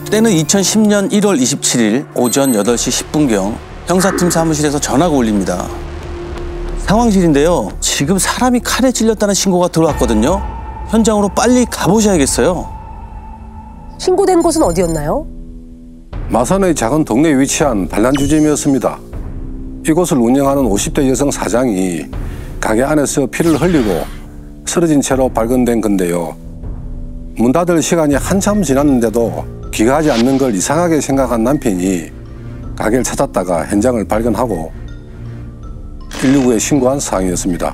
때는 2010년 1월 27일 오전 8시 10분경 형사팀 사무실에서 전화가 울립니다. 상황실인데요. 지금 사람이 칼에 찔렸다는 신고가 들어왔거든요. 현장으로 빨리 가보셔야겠어요. 신고된 곳은 어디였나요? 마산의 작은 동네에 위치한 반란주점이었습니다. 이곳을 운영하는 50대 여성 사장이 가게 안에서 피를 흘리고 쓰러진 채로 발견된 건데요. 문 닫을 시간이 한참 지났는데도 귀가하지 않는 걸 이상하게 생각한 남편이 가게를 찾았다가 현장을 발견하고 119에 신고한 상황이었습니다.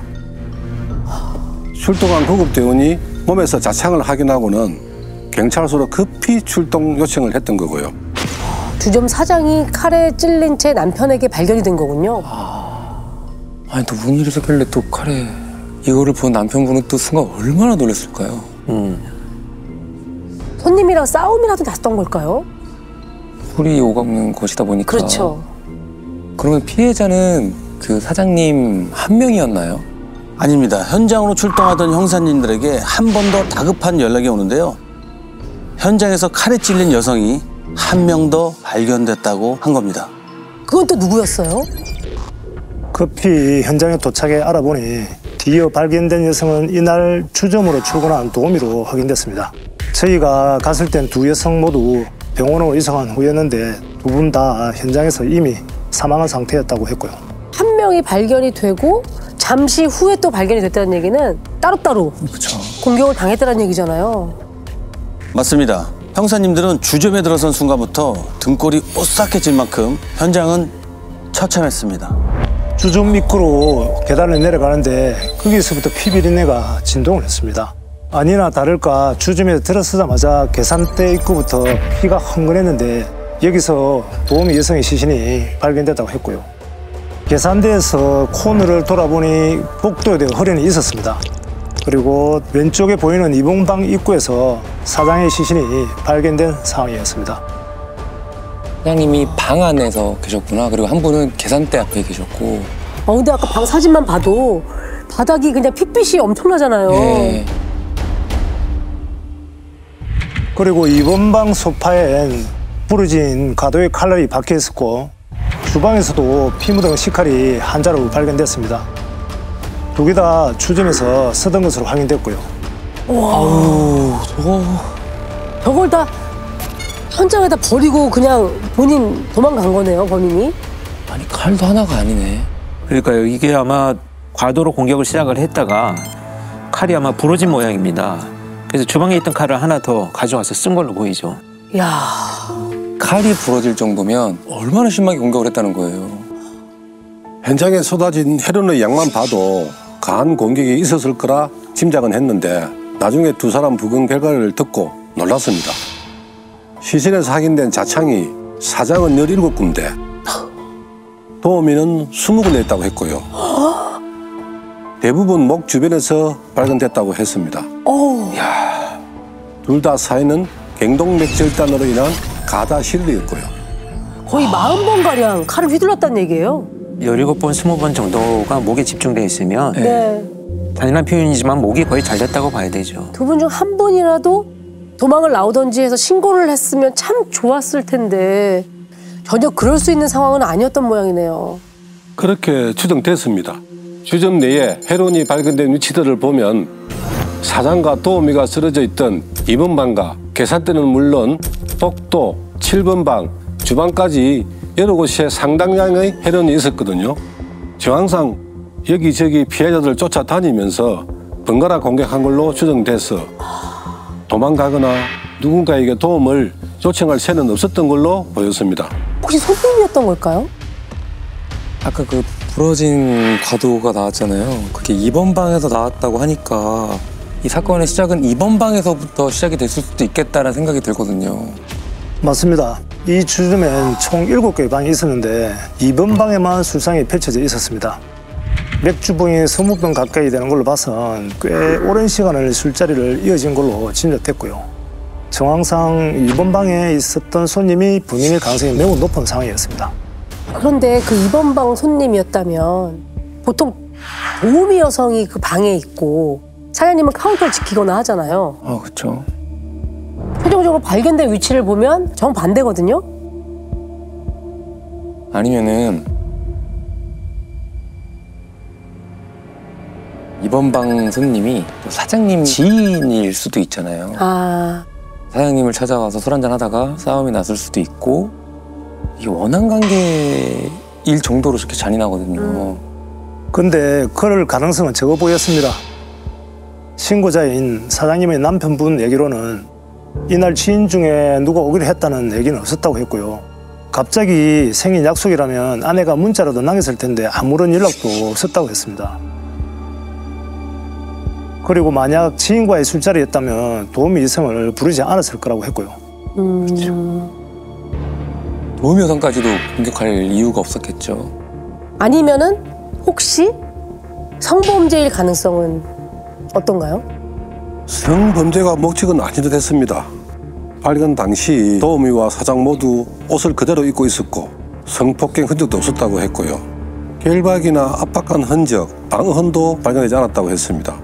출동한 구급대원이 몸에서 자창을 확인하고는 경찰서로 급히 출동 요청을 했던 거고요. 주점 사장이 칼에 찔린 채 남편에게 발견이 된 거군요. 아니 또 무슨 일이 있었길래 또 칼에 이거를 본 남편분은 또 순간 얼마나 놀랐을까요? 손님이랑 싸움이라도 났던 걸까요? 술이 오가는 곳이다 보니까. 그렇죠. 그러면 피해자는 그 사장님 한 명이었나요? 아닙니다. 현장으로 출동하던 형사님들에게 한 번 더 다급한 연락이 오는데요. 현장에서 칼에 찔린 여성이 한 명 더 발견됐다고 한 겁니다. 그건 또 누구였어요? 급히 현장에 도착해 알아보니 뒤이어 발견된 여성은 이날 주점으로 출근한 도우미로 확인됐습니다. 저희가 갔을 땐 두 여성 모두 병원으로 이송한 후였는데 두 분 다 현장에서 이미 사망한 상태였다고 했고요. 한 명이 발견이 되고 잠시 후에 또 발견이 됐다는 얘기는 따로따로 그렇죠. 공격을 당했다는 얘기잖아요. 맞습니다. 형사님들은 주점에 들어선 순간부터 등골이 오싹해질 만큼 현장은 처참했습니다. 주점 입구로 계단을 내려가는데 거기서부터 피비린내가 진동을 했습니다. 아니나 다를까 주점에 들어서자마자 계산대 입구부터 피가 흥건했는데 여기서 도우미 여성의 시신이 발견됐다고 했고요. 계산대에서 코너를 돌아보니 복도에 허리는 있었습니다. 그리고 왼쪽에 보이는 이봉방 입구에서 사장의 시신이 발견된 상황이었습니다. 사장님이 방 안에서 계셨구나. 그리고 한 분은 계산대 앞에 계셨고. 근데 아까 방 사진만 봐도 바닥이 그냥 핏빛이 엄청나잖아요. 네. 그리고 이번 방 소파엔 부러진 가도의 칼날이 박혀 있었고 주방에서도 피 묻은 식칼이 한 자루 발견됐습니다. 두 개 다 주점에서 쓰던 것으로 확인됐고요. 아우, 저걸 다 현장에다 버리고 그냥 본인 도망간 거네요, 범인이. 아니 칼도 하나가 아니네. 그러니까요. 이게 아마 과도로 공격을 시작을 했다가 칼이 아마 부러진 모양입니다. 그래서 주방에 있던 칼을 하나 더 가져와서 쓴 걸로 보이죠. 야, 칼이 부러질 정도면 얼마나 심하게 공격을 했다는 거예요. 현장에 쏟아진 혈흔의 양만 봐도 강한 공격이 있었을 거라 짐작은 했는데 나중에 두 사람 부검 결과를 듣고 놀랐습니다. 시신에서 확인된 자창이 사장은 17군데 도우미는 20군데 있다고 했고요. 대부분 목 주변에서 발견됐다고 했습니다. 둘 다 사인은 갱동맥절단으로 인한 가다 실리였고요. 거의 40번가량 칼을 휘둘렀다는 얘기예요. 17번, 20번 정도가 목에 집중돼 있으면 네. 잔인한 표현이지만 목이 거의 잘 됐다고 봐야 되죠. 두 분 중 한 분이라도 도망을 나오던지 해서 신고를 했으면 참 좋았을 텐데 전혀 그럴 수 있는 상황은 아니었던 모양이네요. 그렇게 추정됐습니다. 주점 내에 혈흔이 발견된 위치들을 보면 사장과 도우미가 쓰러져 있던 2번 방과 계산대는 물론 복도, 7번 방, 주방까지 여러 곳에 상당량의 혈흔이 있었거든요. 정황상 여기저기 피해자들 쫓아다니면서 번갈아 공격한 걸로 추정돼서 도망가거나 누군가에게 도움을 요청할 새는 없었던 걸로 보였습니다. 혹시 손님이었던 걸까요? 아까 그 부러진 과도가 나왔잖아요. 그게 2번 방에서 나왔다고 하니까 이 사건의 시작은 2번 방에서부터 시작이 됐을 수도 있겠다는 생각이 들거든요. 맞습니다. 이 주점엔 총 7개의 방이 있었는데 2번 방에만 술상이 펼쳐져 있었습니다. 맥주병이 20병 가까이 되는 걸로 봐선 꽤 오랜 시간을 술자리를 이어진 걸로 짐작됐고요. 정황상 2번 방에 있었던 손님이 본인일 가능성이 매우 높은 상황이었습니다. 그런데 그 2번 방 손님이었다면 보통 도우미 여성이 그 방에 있고 사장님은 카운터를 지키거나 하잖아요. 그렇죠. 최종적으로 발견된 위치를 보면 정반대거든요. 아니면은 이번 방 손님이 또 사장님 지인일 수도 있잖아요. 아, 사장님을 찾아가서 술 한잔 하다가 싸움이 났을 수도 있고, 이게 원한 관계일 정도로 그렇게 잔인하거든요. 근데 그럴 가능성은 적어 보였습니다. 신고자인 사장님의 남편분 얘기로는 이날 지인 중에 누가 오기로 했다는 얘기는 없었다고 했고요. 갑자기 생긴 약속이라면 아내가 문자라도 남겼을 텐데 아무런 연락도 없었다고 했습니다. 그리고 만약 지인과의 술자리였다면 도우미 이성을 부르지 않았을 거라고 했고요. 도우미 여성까지도 공격할 이유가 없었겠죠. 아니면은 혹시 성범죄일 가능성은 어떤가요? 성범죄가 목적은 아닌 듯 했습니다. 발견 당시 도우미와 사장 모두 옷을 그대로 입고 있었고 성폭행 흔적도 없었다고 했고요. 결박이나 압박한 흔적, 방언도 발견되지 않았다고 했습니다.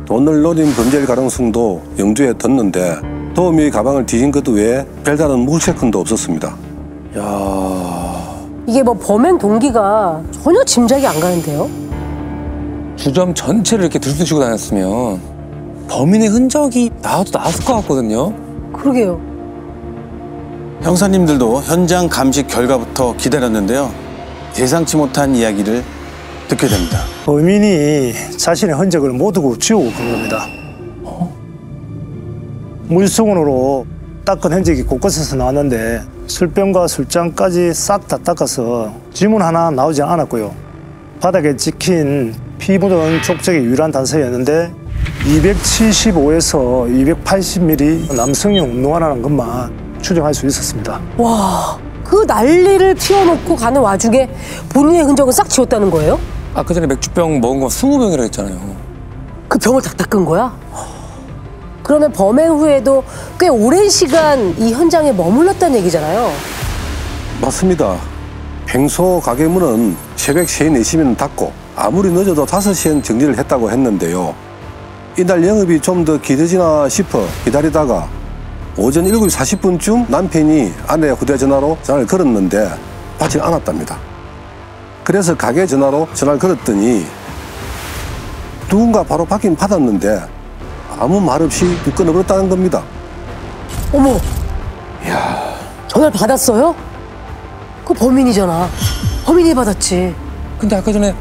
돈을 노린 범죄일 가능성도 염두에 뒀는데 도우미 가방을 뒤진 것 외에 별다른 물체痕도 없었습니다. 이게 뭐 범행 동기가 전혀 짐작이 안 가는데요? 주점 전체를 이렇게 들쑤시고 다녔으면 범인의 흔적이 나왔을 것 같거든요. 그러게요. 형사님들도 현장 감식 결과부터 기다렸는데요. 예상치 못한 이야기를 듣게 됩니다. 범인이 자신의 흔적을 모두 지우고 간 겁니다. 물수건으로 닦은 흔적이 곳곳에서 나왔는데 술병과 술잔까지 싹 다 닦아서 지문 하나 나오지 않았고요. 바닥에 찍힌 피 묻은 족적이 유일한 단서였는데 275에서 280mm 남성용 운동화라는 것만 추정할 수 있었습니다. 와, 그 난리를 피워놓고 가는 와중에 본인의 흔적은 싹 지웠다는 거예요? 아까 전에 맥주병 먹은 거 20병이라고 했잖아요. 그 병을 다 닦은 거야? 그러면 범행 후에도 꽤 오랜 시간 이 현장에 머물렀다는 얘기잖아요. 맞습니다. 평소 가게 문은 새벽 3, 4시면 닫고 아무리 늦어도 5시엔 정리를 했다고 했는데요. 이날 영업이 좀 더 길어지나 싶어 기다리다가 오전 7시 40분쯤 남편이 아내 휴대전화로 전화를 걸었는데 받지 않았답니다. 그래서 가게 전화로 전화를 걸었더니 누군가 바로 받긴 받았는데 아무 말 없이 끊어버렸다는 겁니다. 어머! 이야. 전화를 받았어요? 그 범인이잖아. 범인이 받았지. 근데 아까 전에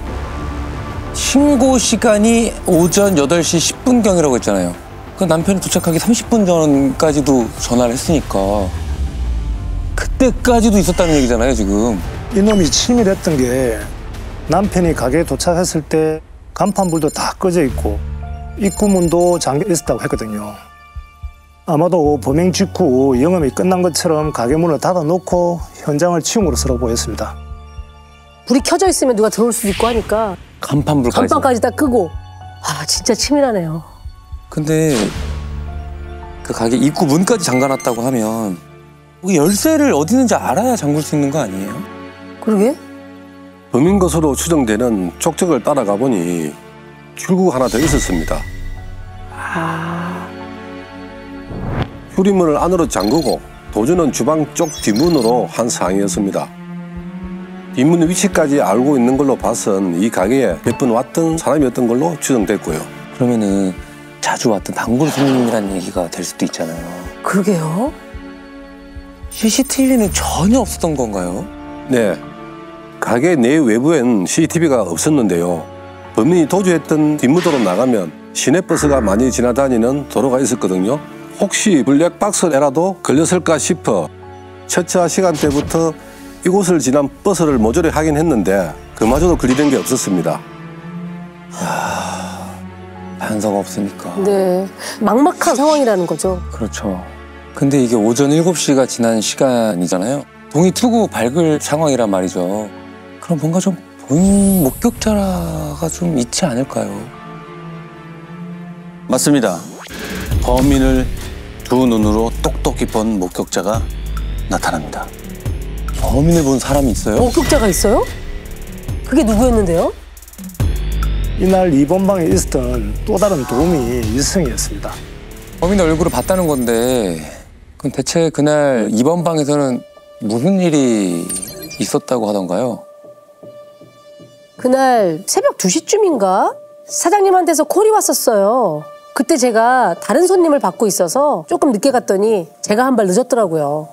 신고 시간이 오전 8시 10분경이라고 했잖아요. 그 남편이 도착하기 30분 전까지도 전화를 했으니까 그때까지도 있었다는 얘기잖아요, 지금. 이놈이 치밀했던 게 남편이 가게에 도착했을 때 간판불도 다 꺼져 있고 입구문도 잠겨 있었다고 했거든요. 아마도 범행 직후 영업이 끝난 것처럼 가게 문을 닫아놓고 현장을 치운 것으로 보였습니다. 불이 켜져 있으면 누가 들어올 수도 있고 하니까 간판까지 다 끄고. 아, 진짜 치밀하네요. 근데 그 가게 입구 문까지 잠가놨다고 하면 열쇠를 어디 있는지 알아야 잠글 수 있는 거 아니에요? 그러게? 범인 것으로 추정되는 족적을 따라가 보니 출구가 하나 더 있었습니다. 유리문을 안으로 잠그고 도주는 주방 쪽 뒷문으로 한 상황이었습니다. 뒷문 위치까지 알고 있는 걸로 봐선 이 가게에 몇 번 왔던 사람이었던 걸로 추정됐고요. 그러면은 자주 왔던 단골 손님이라는 얘기가 될 수도 있잖아요. 그러게요. CCTV는 전혀 없었던 건가요? 네, 가게 내 외부엔 CCTV가 없었는데요. 범인이 도주했던 뒷무도로 나가면 시내버스가 많이 지나다니는 도로가 있었거든요. 혹시 블랙박스에라도 걸렸을까 싶어 첫차 시간대부터 이곳을 지난 버스를 모조리 확인했는데 그마저도 걸리는 게 없었습니다. 단서가 없으니까. 네. 막막한 상황이라는 거죠. 그렇죠. 근데 이게 오전 7시가 지난 시간이잖아요. 동이 트고 밝을 상황이란 말이죠. 그럼 뭔가 좀 본 목격자가 좀 있지 않을까요? 맞습니다. 범인을 두 눈으로 똑똑히 본 목격자가 나타납니다. 범인을 본 사람이 있어요? 목격자가 있어요? 그게 누구였는데요? 이날 2번 방에 있었던 또 다른 도우미 이승이었습니다. 범인의 얼굴을 봤다는 건데 그럼 대체 그날 2번 방에서는 무슨 일이 있었다고 하던가요? 그날 새벽 2시쯤인가 사장님한테서 콜이 왔었어요. 그때 제가 다른 손님을 받고 있어서 조금 늦게 갔더니 제가 한 발 늦었더라고요.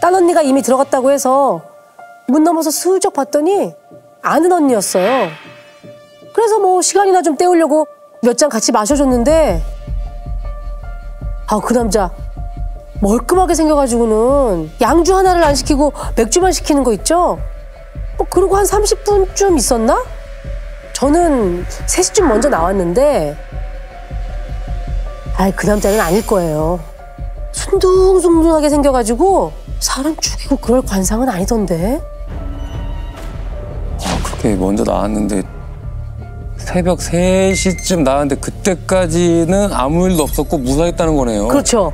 딴 언니가 이미 들어갔다고 해서 문 넘어서 슬쩍 봤더니 아는 언니였어요. 그래서 뭐 시간이나 좀 때우려고 몇 잔 같이 마셔줬는데 그 남자 멀끔하게 생겨가지고는 양주 하나를 안 시키고 맥주만 시키는 거 있죠? 그러고 한 30분쯤 있었나? 저는 3시쯤 먼저 나왔는데 그 남자는 아닐 거예요. 순둥순둥하게 생겨가지고 사람 죽이고 그럴 관상은 아니던데. 그렇게 먼저 나왔는데 새벽 3시쯤 나왔는데 그때까지는 아무 일도 없었고 무사했다는 거네요. 그렇죠.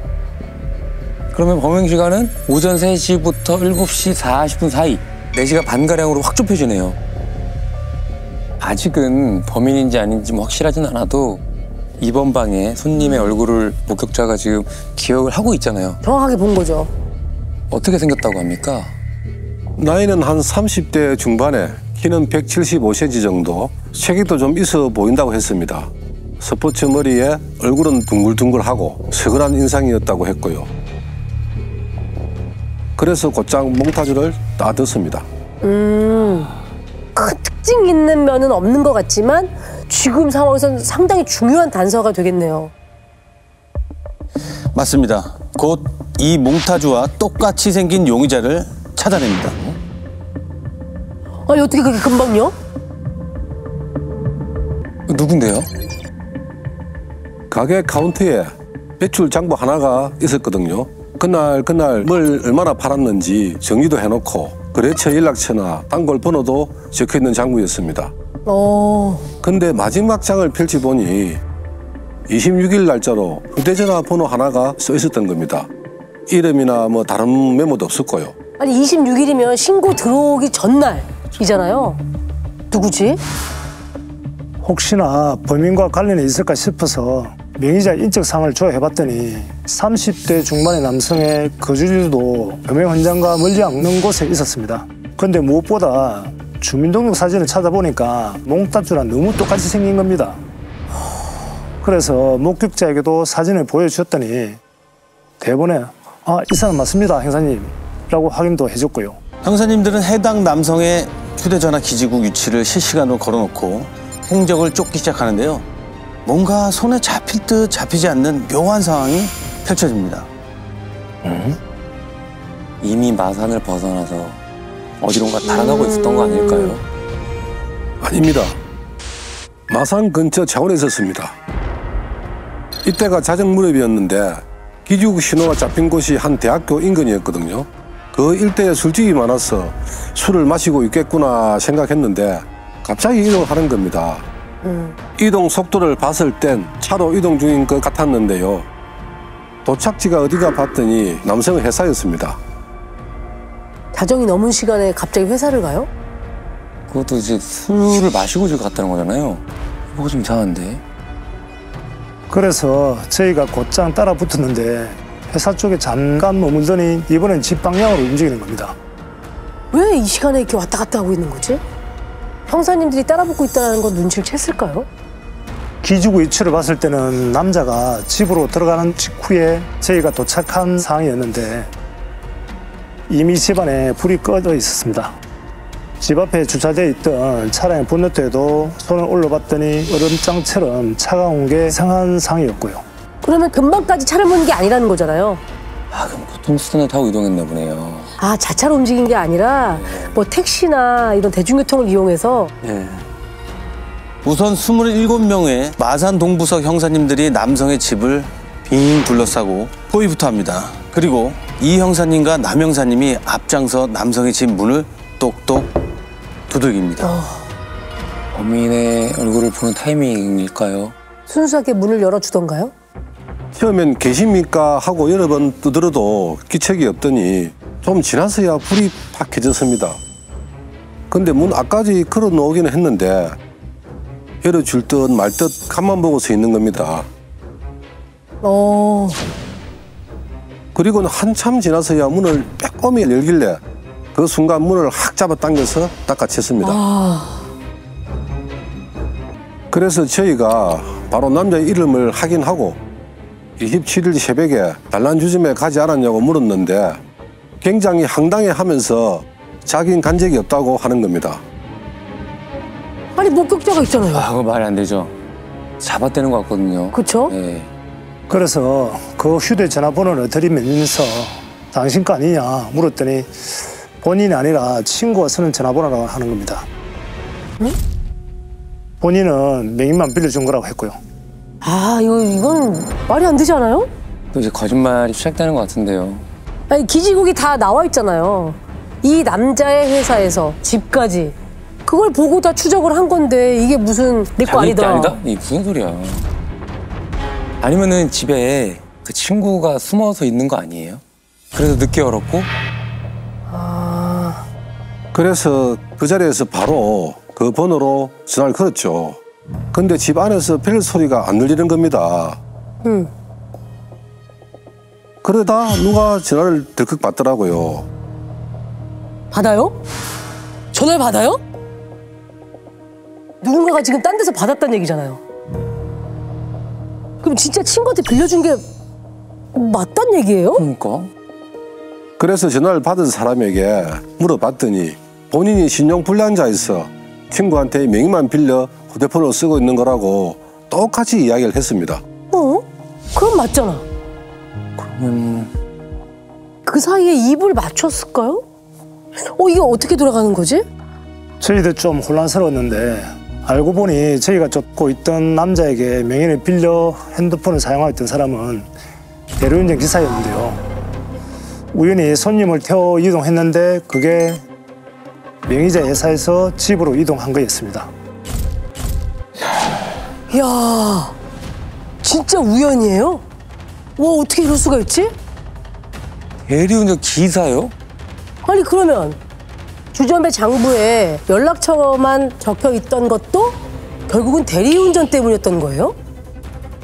그러면 범행 시간은 오전 3시부터 7시 40분 사이 4시간 반가량으로 확 좁혀지네요. 아직은 범인인지 아닌지 뭐 확실하진 않아도 이번 방에 손님의 얼굴을 목격자가 지금 기억을 하고 있잖아요. 정확하게 본 거죠. 어떻게 생겼다고 합니까? 나이는 한 30대 중반에 키는 175cm 정도, 체격도 좀 있어 보인다고 했습니다. 스포츠 머리에 얼굴은 둥글둥글하고 서글한 인상이었다고 했고요. 그래서 곧장 몽타주를 따뒀습니다. 큰 특징 있는 면은 없는 것 같지만 지금 상황에서는 상당히 중요한 단서가 되겠네요. 맞습니다. 곧 이 몽타주와 똑같이 생긴 용의자를 찾아냅니다. 아니 어떻게 그렇게 금방요? 누군데요? 가게 카운터에 배출 장부 하나가 있었거든요. 그날 뭘 얼마나 팔았는지 정리도 해놓고 거래처 연락처나 단골 번호도 적혀있는 장부였습니다. 근데 마지막 장을 펼쳐보니 26일 날짜로 휴대전화 번호 하나가 써 있었던 겁니다. 이름이나 뭐 다른 메모도 없었고요. 아니 26일이면 신고 들어오기 전날이잖아요. 누구지? 혹시나 범인과 관련이 있을까 싶어서 명의자 인적사항을 조회해봤더니 30대 중반의 남성의 거주지도 범행 현장과 멀지 않는 곳에 있었습니다. 그런데 무엇보다 주민등록 사진을 찾아보니까 몽타주랑 너무 똑같이 생긴 겁니다. 그래서 목격자에게도 사진을 보여주었더니 대본에 이 사람 맞습니다, 형사님 라고 확인도 해줬고요. 형사님들은 해당 남성의 휴대전화 기지국 위치를 실시간으로 걸어놓고 행적을 쫓기 시작하는데요. 뭔가 손에 잡힐 듯 잡히지 않는 묘한 상황이 펼쳐집니다. 이미 마산을 벗어나서 어디론가 달아나고 있었던 거 아닐까요? 아닙니다. 마산 근처 자원에 있었습니다. 이때가 자정 무렵이었는데 기지국 신호가 잡힌 곳이 한 대학교 인근이었거든요. 그 일대에 술집이 많아서 술을 마시고 있겠구나 생각했는데 갑자기 이동을 하는 겁니다. 이동 속도를 봤을 땐 차로 이동 중인 것 같았는데요. 도착지가 어디가 봤더니 남성 회사였습니다. 자정이 넘은 시간에 갑자기 회사를 가요? 그것도 이제 술을 마시고 저 갔다는 거잖아요. 뭐가 좀 이상한데? 그래서 저희가 곧장 따라 붙었는데 회사 쪽에 잠깐 머물더니 이번엔 집 방향으로 움직이는 겁니다. 왜 이 시간에 이렇게 왔다 갔다 하고 있는 거지? 형사님들이 따라붙고 있다는 건 눈치를 챘을까요? 기지국 위치를 봤을 때는 남자가 집으로 들어가는 직후에 저희가 도착한 상황이었는데 이미 집안에 불이 꺼져 있었습니다. 집 앞에 주차되어 있던 차량의 본네트에도 손을 올려봤더니 얼음장처럼 차가운 게 이상한 상황이었고요. 그러면 금방까지 차를 모는 게 아니라는 거잖아요. 그럼 교통수단을 타고 이동했나 보네요. 자차로 움직인 게 아니라 뭐 택시나 이런 대중교통을 이용해서. 우선 27명의 마산 동부석 형사님들이 남성의 집을 빙 둘러싸고 포위부터 합니다. 그리고 이 형사님과 남 형사님이 앞장서 남성의 집 문을 똑똑 두들깁니다. 범인의 얼굴을 보는 타이밍일까요? 순수하게 문을 열어주던가요? 처음엔 계십니까 하고 여러 번 두드려도 기척이 없더니 좀 지나서야 불이 팍 켜졌습니다. 근데 문 앞까지 걸어 놓기는 했는데 열어줄 듯 말 듯 간만 보고 서 있는 겁니다. 그리고는 한참 지나서야 문을 빼꼼히 열길래 그 순간 문을 확 잡아당겨서 닦아챘습니다. 그래서 저희가 바로 남자의 이름을 확인하고 27일 새벽에 단란주점에 가지 않았냐고 물었는데 굉장히 황당해하면서 자기는 간 적이 없다고 하는 겁니다. 아니 목격자가 있잖아요. 아, 그거 말이 안 되죠. 잡아떼는 것 같거든요. 그쵸? 예. 그래서 그 휴대전화번호를 들이면서 당신 거 아니냐 물었더니 본인이 아니라 친구가 쓰는 전화번호라고 하는 겁니다. 응? 본인은 명의만 빌려준 거라고 했고요. 아 이건 말이 안 되지 않아요? 또 이제 거짓말이 시작되는 것 같은데요. 아니 기지국이 다 나와 있잖아요. 이 남자의 회사에서 집까지 그걸 보고 다 추적을 한 건데 이게 무슨 내 거 자기 게 아니다. 아니다? 이게 무슨 소리야. 아니면은 집에 그 친구가 숨어서 있는 거 아니에요? 그래서 늦게 열었고? 그래서 그 자리에서 바로 그 번호로 전화를 걸었죠. 근데 집 안에서 벨 소리가 안 들리는 겁니다. 그러다 누가 전화를 덜컥 받더라고요. 받아요? 전화를 받아요? 누군가가 지금 딴 데서 받았다는 얘기잖아요. 그럼 진짜 친구한테 빌려준 게 맞단 얘기예요? 그러니까. 그래서 전화를 받은 사람에게 물어봤더니 본인이 신용불량자에서 친구한테 명의만 빌려 휴대폰을 쓰고 있는 거라고 똑같이 이야기를 했습니다. 그럼 맞잖아. 그러면 그 사이에 입을 맞췄을까요? 이게 어떻게 돌아가는 거지? 저희도 좀 혼란스러웠는데 알고 보니 저희가 쫓고 있던 남자에게 명의를 빌려 핸드폰을 사용하고 있던 사람은 대리운전 기사였는데요. 우연히 손님을 태워 이동했는데 그게 명의자 회사에서 집으로 이동한 거였습니다. 이야, 진짜 우연이에요? 와, 어떻게 이럴 수가 있지? 대리운전 기사요? 아니 그러면 주점의 장부에 연락처만 적혀 있던 것도 결국은 대리운전 때문이었던 거예요?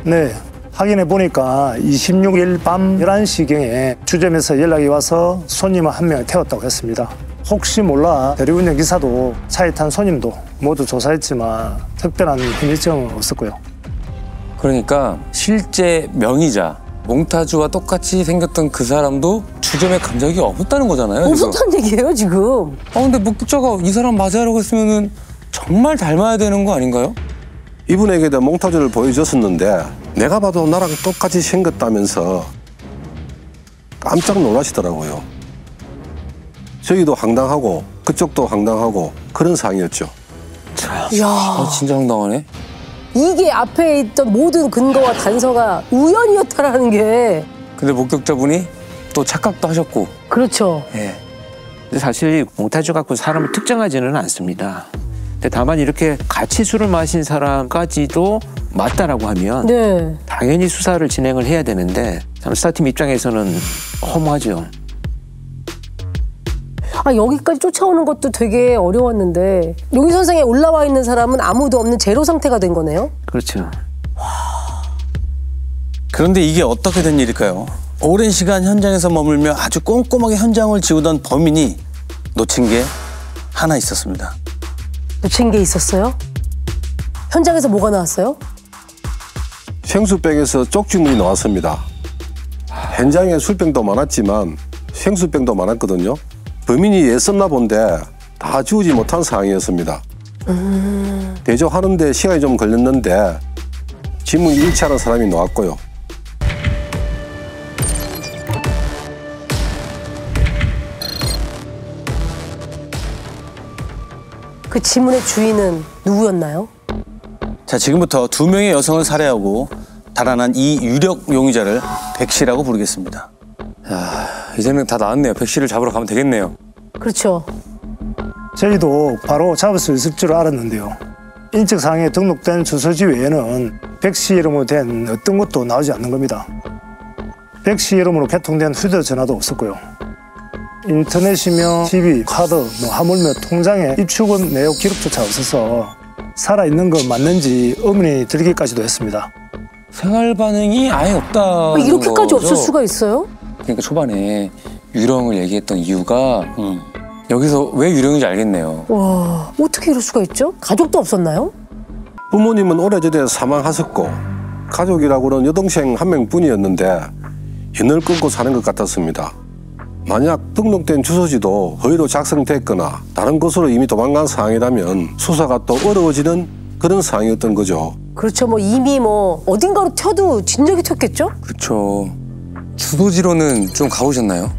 네, 확인해 보니까 26일 밤 11시경에 주점에서 연락이 와서 손님을 한 명을 태웠다고 했습니다. 혹시 몰라 대리운전 기사도 차에 탄 손님도 모두 조사했지만 특별한 혐의점은 없었고요. 그러니까 실제 명의자 몽타주와 똑같이 생겼던 그 사람도 주점에 간 적이 없었다는 거잖아요. 지금. 없었단 얘기예요 지금. 근데 목격자가 이 사람 맞아라고 했으면은 정말 닮아야 되는 거 아닌가요? 이분에게도 몽타주를 보여줬었는데 내가 봐도 나랑 똑같이 생겼다면서 깜짝 놀라시더라고요. 저희도 황당하고 그쪽도 황당하고 그런 상황이었죠. 이야, 진짜 황당하네. 이게 앞에 있던 모든 근거와 단서가 우연이었다라는 게. 근데 목격자분이 또 착각도 하셨고. 그렇죠. 예. 근데 사실 몽타주 갖고 사람을 특정하지는 않습니다. 근데 다만 이렇게 같이 술을 마신 사람까지도 맞다라고 하면 네. 당연히 수사를 진행을 해야 되는데 참 수사팀 입장에서는 허무하죠. 여기까지 쫓아오는 것도 되게 어려웠는데 용의선상에 올라와 있는 사람은 아무도 없는 제로 상태가 된 거네요? 그렇죠. 그런데 이게 어떻게 된 일일까요? 오랜 시간 현장에서 머물며 아주 꼼꼼하게 현장을 지우던 범인이 놓친 게 하나 있었습니다. 놓친 게 있었어요? 현장에서 뭐가 나왔어요? 생수병에서 쪽지물이 나왔습니다. 현장에 술병도 많았지만 생수병도 많았거든요. 범인이 애썼나 본데 다 지우지 못한 상황이었습니다. 대조하는데 시간이 좀 걸렸는데 지문이 일치하는 사람이 나왔고요. 그 지문의 주인은 누구였나요? 자, 지금부터 2명의 여성을 살해하고 달아난 이 유력 용의자를 백 씨라고 부르겠습니다. 이제는 다 나왔네요. 백 씨를 잡으러 가면 되겠네요. 그렇죠. 저희도 바로 잡을 수 있을 줄 알았는데요. 인적사항에 등록된 주소지 외에는 백 씨 이름으로 된 어떤 것도 나오지 않는 겁니다. 백 씨 이름으로 개통된 휴대전화도 없었고요. 인터넷이며 TV, 카드, 하물며 통장에 입출금 내역 기록조차 없어서 살아있는 거 맞는지 의문이 들기까지도 했습니다. 생활 반응이 아예 없다. 이렇게까지 없을 수가 있어요? 그러니까 초반에 유령을 얘기했던 이유가 여기서 왜 유령인지 알겠네요. 와, 어떻게 이럴 수가 있죠? 가족도 없었나요? 부모님은 오래전에 사망하셨고 가족이라고는 여동생 한 명뿐이었는데 인을 끊고 사는 것 같았습니다. 만약 등록된 주소지도 허위로 작성됐거나 다른 곳으로 이미 도망간 상황이라면 수사가 또 어려워지는 그런 상황이었던 거죠. 그렇죠. 뭐 이미 뭐 어딘가로 튀어도 진작에 튀었겠죠? 그렇죠. 주소지로는 좀 가보셨나요?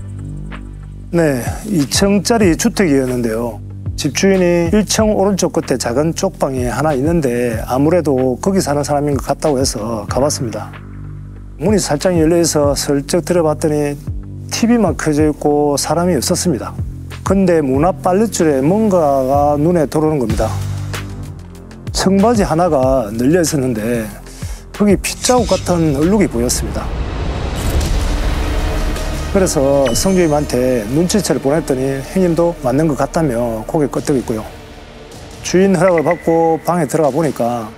네, 2층짜리 주택이었는데요. 집주인이 1층 오른쪽 끝에 작은 쪽방이 하나 있는데 아무래도 거기 사는 사람인 것 같다고 해서 가봤습니다. 문이 살짝 열려있어 슬쩍 들어봤더니 TV만 켜져 있고 사람이 없었습니다. 근데 문 앞 빨랫줄에 뭔가가 눈에 들어오는 겁니다. 청바지 하나가 널려 있었는데 거기 핏자국 같은 얼룩이 보였습니다. 그래서 성주임한테 눈치채를 보냈더니 형님도 맞는 것 같다며 고개 끄덕였고요. 주인 허락을 받고 방에 들어가 보니까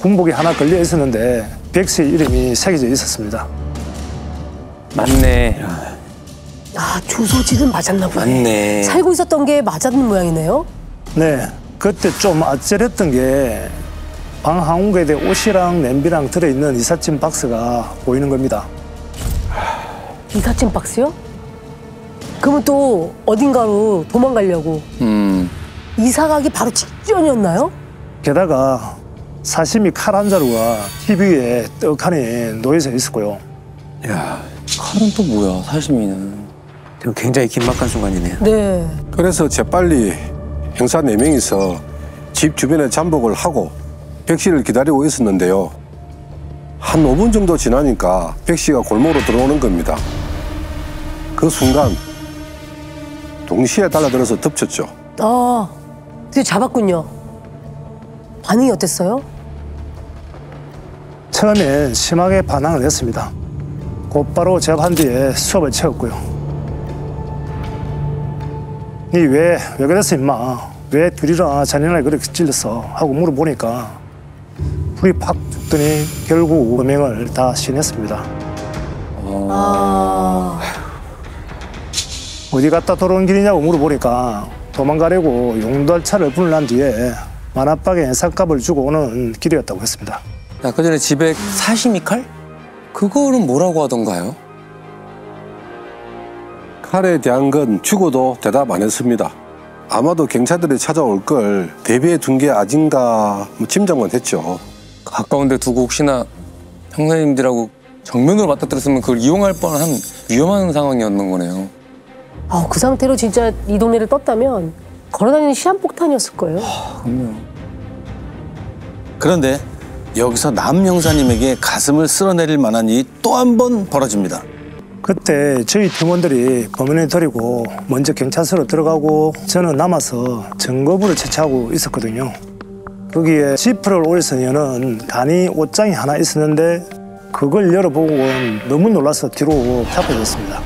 군복이 하나 걸려 있었는데 백씨 이름이 새겨져 있었습니다. 맞네. 아, 주소지는 맞았나 보네. 맞네. 살고 있었던 게 맞았는 모양이네요. 네, 그때 좀 아찔했던 게 방 한 군데에 옷이랑 냄비랑 들어있는 이삿짐 박스가 보이는 겁니다. 이삿짐 박스요? 그러면 또 어딘가로 도망가려고 이사 가기 바로 직전이었나요? 게다가 사시미 칼 한 자루가 TV에 떡하니 놓여져 있었고요. 야, 칼은 또 뭐야, 사시미는. 지금 굉장히 긴박한 순간이네요. 네. 그래서 재빨리 형사 4명이서 집 주변에 잠복을 하고 백 씨를 기다리고 있었는데요. 한 5분 정도 지나니까 백 씨가 골목으로 들어오는 겁니다. 그 순간 동시에 달라들어서 덮쳤죠. 아, 드디어 잡았군요. 반응이 어땠어요? 처음엔 심하게 반항을 했습니다. 곧바로 제압한 뒤에 수업을 채웠고요. 니 왜 그랬어 임마? 왜 둘이나 자네나 그렇게 찔렸어? 하고 물어보니까 불이 팍 죽더니 결국 범행을 다 시인했습니다. 아, 어디 갔다 돌아온 길이냐고 물어보니까 도망가려고 용달차를 불난 뒤에 만화박에 삭값을 주고 오는 길이었다고 했습니다. 아까 전에 집에 사시미 칼? 그거는 뭐라고 하던가요? 칼에 대한 건 죽어도 대답 안 했습니다. 아마도 경찰들이 찾아올 걸 대비해 둔 게 아닌가 짐작만 했죠. 가까운데 두고 혹시나 형사님들하고 정면으로 맞닥뜨렸으면 그걸 이용할 뻔한 위험한 상황이었는 거네요. 아, 그 상태로 진짜 이 동네를 떴다면 걸어다니는 시한폭탄이었을 거예요. 그럼요. 그런데 여기서 남 형사님에게 가슴을 쓸어내릴 만한 일이 또 한 번 벌어집니다. 그때 저희 팀원들이 범인을 데리고 먼저 경찰서로 들어가고 저는 남아서 증거부를 채취하고 있었거든요. 거기에 지퍼를 올려서 여는 간이 옷장이 하나 있었는데 그걸 열어보고는 너무 놀라서 뒤로 자빠졌습니다.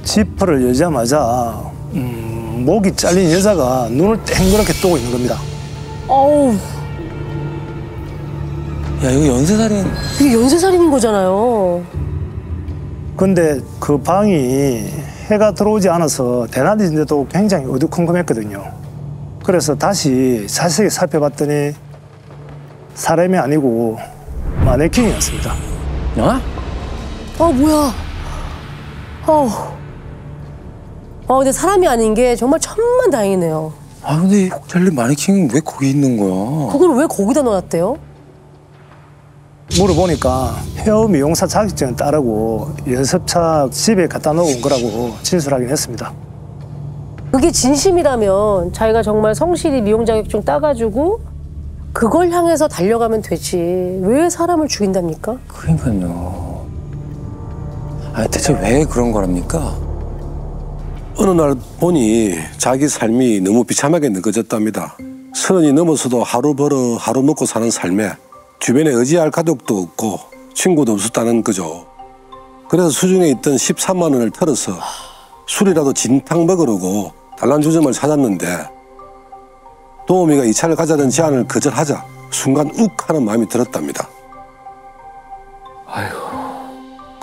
지퍼를 열자마자 목이 잘린 여자가 눈을 땡그랗게 뜨고 있는 겁니다. 어우, 야, 이거 연쇄살인. 이게 연쇄살인인 거잖아요. 근데 그 방이 해가 들어오지 않아서 대낮인데도 굉장히 어두컴컴했거든요. 그래서 다시 자세히 살펴봤더니 사람이 아니고 마네킹이었습니다. 어? 뭐야. 근데 사람이 아닌 게 정말 천만다행이네요. 아, 근데 이 잘린 마네킹은 왜 거기 있는 거야? 그걸 왜 거기다 넣어놨대요? 물어보니까 헤어 미용사 자격증을 따르고 연습차 집에 갖다 놓은 거라고 진술하긴 했습니다. 그게 진심이라면 자기가 정말 성실히 미용 자격증 따가지고 그걸 향해서 달려가면 되지. 왜 사람을 죽인답니까? 그러니까요. 아, 대체 왜 그런 거랍니까? 어느 날 보니 자기 삶이 너무 비참하게 느껴졌답니다. 30이 넘어서도 하루 벌어 하루 먹고 사는 삶에 주변에 의지할 가족도 없고 친구도 없었다는 거죠. 그래서 수중에 있던 13만 원을 털어서 술이라도 진탕 먹으려고 단란주점을 찾았는데 도우미가 이 차를 가자는 제안을 거절하자 순간 욱 하는 마음이 들었답니다.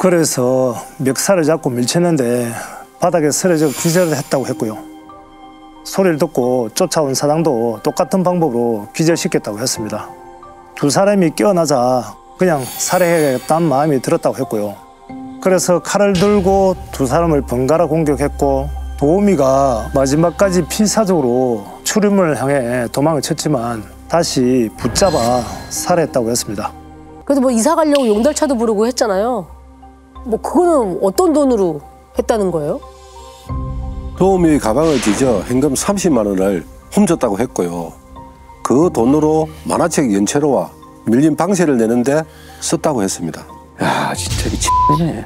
그래서 멱살을 잡고 밀쳤는데 바닥에 쓰러져 기절을 했다고 했고요. 소리를 듣고 쫓아온 사장도 똑같은 방법으로 기절시켰다고 했습니다. 두 사람이 깨어나자 그냥 살해해야겠다는 마음이 들었다고 했고요. 그래서 칼을 들고 두 사람을 번갈아 공격했고 도우미가 마지막까지 필사적으로 출입문을 향해 도망을 쳤지만 다시 붙잡아 살해했다고 했습니다. 그래도 뭐 이사 가려고 용달차도 부르고 했잖아요. 뭐 그거는 어떤 돈으로 했다는 거예요? 도우미 가방을 뒤져 현금 30만 원을 훔쳤다고 했고요. 그 돈으로 만화책 연체료와 밀린 방세를 내는데 썼다고 했습니다. 야, 진짜 미친네.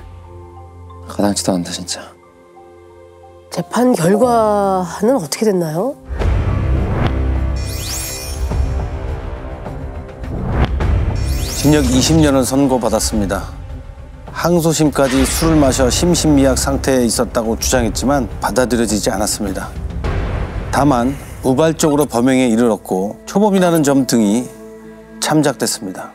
가당치도 않다 진짜. 재판 결과는 어떻게 됐나요? 징역 20년을 선고받았습니다. 항소심까지 술을 마셔 심신미약 상태에 있었다고 주장했지만 받아들여지지 않았습니다. 다만 우발적으로 범행에 이르렀고 초범이라는 점 등이 참작됐습니다.